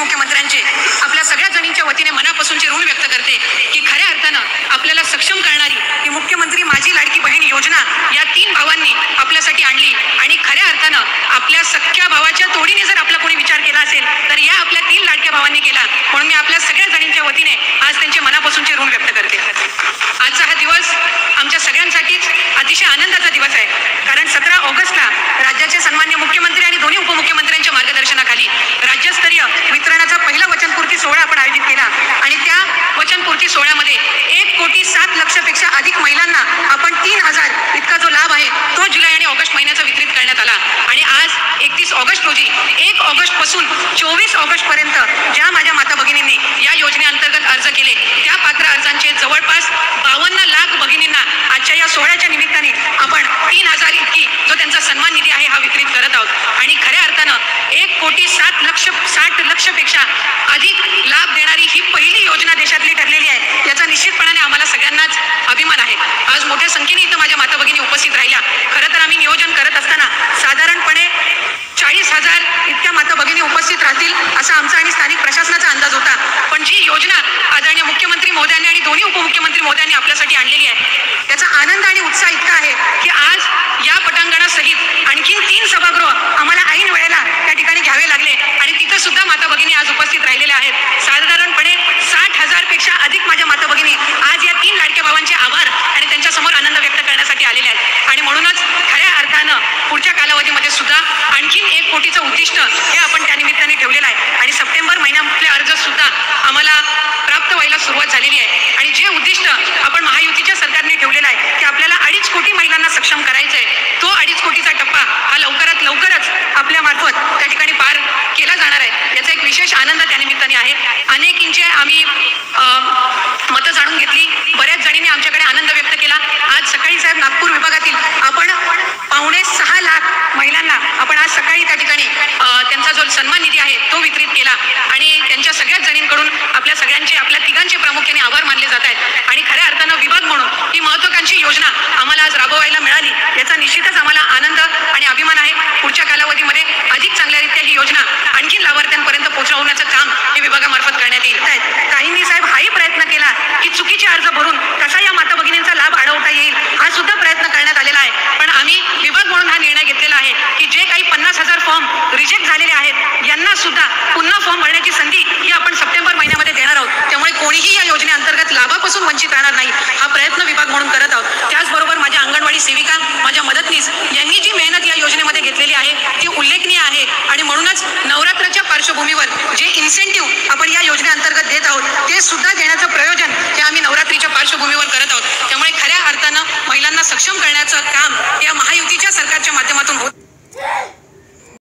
उपमुख्यमंत्र्यांचे आपल्या सगळ्या जणींच्या वतीने मनापासूनचे ऋण व्यक्त करते की खऱ्या अर्थानं आपल्याला सक्षम करणारी ही मुख्यमंत्री माझी लाडकी बहीण योजना या 3 भावांनी आपल्यासाठी आणली आणि खऱ्या अर्थानं आपल्या सख्या भावाच्या तोडीने जर आपला कोणी विचार केला असेल तर या आपल्या 3 लाडक्या भावांनी केला. म्हणून मी आपल्या सगळ्या जणींच्या वतीने आज त्यांचे मनापासूनचे ऋण व्यक्त करते. आजचा हा दिवस आमच्या सगळ्यांसाठीच अतिशय आनंदाचा दिवस आहे, कारण 17 ऑगस्टला राज्याचे सन्मान्य मुख्यमंत्री आणि दोन्ही उपमुख्यमंत्र्यांच्या मार्गदर्शनाखाली राज्यस्तरीय वितरणाचा पहिला वचनपूर्ती सोहळा आपण आयोजित केला आणि त्या वचनपूर्ती सोहळ्यामध्ये 1,60,00,000पेक्षा अधिक महिलांना आपण 3,000 इतका जो लाभ आहे तो जुलै आणि ऑगस्ट महिन्याचा वितरित करण्यात आला. आणि आज 31 ऑगस्ट रोजी 1 ऑगस्ट पासून 24 ऑगस्ट पर्यंत ज्या माझ्या माता भगिनींनी या योजनेअंतर्गत अर्ज केले त्या पात्र अर्जांचे जवळपास 52 लाख भगिनींना आजच्या या सोहळ्याच्या निमित्ताने आपण 3,000 इतकी जो त्यांचा सन्मान निधी आहे हा वितरित करत आहोत. आणि खऱ्या अर्थानं 1,60,00,000पेक्षा अधिक लाभ देणारी ही पहिली योजना देशातली ठरलेली आहे. याचा निश्चितपणाने आम्हाला सगळ्यांनाच अभिमान आहे. आज मोठ्या संख्येने इथं माझ्या माता भगिनी उपस्थित राहिल्या. खरं तर आम्ही नियोजन करत असताना साधारणपणे 40,000 इतक्या माता भगिनी उपस्थित राहतील असा आमचा आणि स्थानिक प्रशासनाचा अंदाज होता. पण जी योजना आदरणीय मुख्यमंत्री महोदयांनी आणि दोन्ही उपमुख्यमंत्री महोदयांनी आपल्यासाठी आणलेली आहे त्याचा आनंद आणि उत्साह इतका आहे की आज या पटांगणासहित आणखीन 3 सभागृह आम्हाला ऐन वेळेला त्या ठिकाणी घ्यावे लागले आणि तिथं सुद्धा माता भगिनी आज उपस्थित राहिलेल्या आहेत. साधारणपणे 60,000पेक्षा अधिक माझ्या माता भगिनी आज या 3 लाडक्या भावांचे आभार आणि त्यांच्यासमोर आनंद व्यक्त करण्यासाठी आलेले आहेत. आणि म्हणूनच खऱ्या अर्थानं पुढच्या कालावधीमध्ये सुद्धा आणखीन 1 कोटीचं उद्दिष्ट हे आपण त्या निमित्ताने ठेवलेलं आहे आणि सप्टेंबर महिन्यातले अर्ज सुद्धा आम्हाला प्राप्त व्हायला सुरुवात झालेली आहे. आणि जे उद्दिष्ट आपण महायुतीच्या सरकारने ठेवलेलं आहे की आपल्याला 2.5 कोटी महिलांना सक्षम करायचं आहे तो 2.5 कोटीचा टप्पा हा लवकरात लवकरच आपल्या मार्फत त्या ठिकाणी पार केला जाणार आहे. याचा एक विशेष आनंद त्या निमित्ताने आहे. अनेकींचे आम्ही मतं जाणून घेतली, बऱ्याच जणींनी आमच्याकडे आनंद व्यक्त केला. आज सकाळी साहेब नागपूर विभागातील आपण 5.6 लाख महिलांना आपण आज सकाळी त्या ठिकाणी त्यांचा जो सन्मान निधी आहे तो वितरित केला आणि त्यांच्या सगळ्याच जणींकडून आपल्या सगळ्यांचे आपल्या तिघांचे प्रामुख्याने आभार मानले जात आहेत. आणि खऱ्या अर्थानं विभाग म्हणून ही महत्त्वाकांक्षी योजना आम्हाला आज राबवायला मिळाली याचा निश्चितच आम्हाला आनंद आणि अभिमान आहे. पुढच्या कालावधीमध्ये अधिक चांगल्यारीत्या ही योजना आणखीन लाभार्थ्यांपर्यंत पोहोचवण्याचं काम हे विभागामार्फत करण्यात येईल. काहींनी साहेब हाही प्रयत्न केला की चुकीचे अर्ज भरून कसा या माता भगिनींचा लाभ अडवता येईल हा सुद्धा प्रयत्न करण्यात आलेला आहे. पण आम्ही विभाग म्हणून हा निर्णय घेतलेला आहे की जे काही 50,000 फॉर्म रिजेक्ट झालेले आहेत यांना सुद्धा पुन्हा फॉर्म भरण्याची संधी ही आपण सप्टेंबर महिन्यामध्ये देणार आहोत. त्यामुळे कोणीही या योजनेअंतर्गत लाभापासून वंचित राहणार नाही हा प्रयत्न विभाग म्हणून करत आहोत. त्याचबरोबर माझ्या अंगणवाडी सेविका माझ्या मदतनीस यांनी जी मेहनत या योजनेमध्ये घेतलेली आहे ती उल्लेखनीय आहे. आणि म्हणूनच नवरात्राच्या पार्श्वभूमीवर जे इन्सेंटिव्ह आपण या योजनेअंतर्गत देत आहोत ते सुद्धा देण्याचं प्रयोजन हे आम्ही नवरात्रीच्या पार्श्वभूमीवर करत आहोत. त्यामुळे खऱ्या अर्थानं महिलांना सक्षम करण्याचं काम या महायुतीच्या सरकारच्या माध्यमातून होत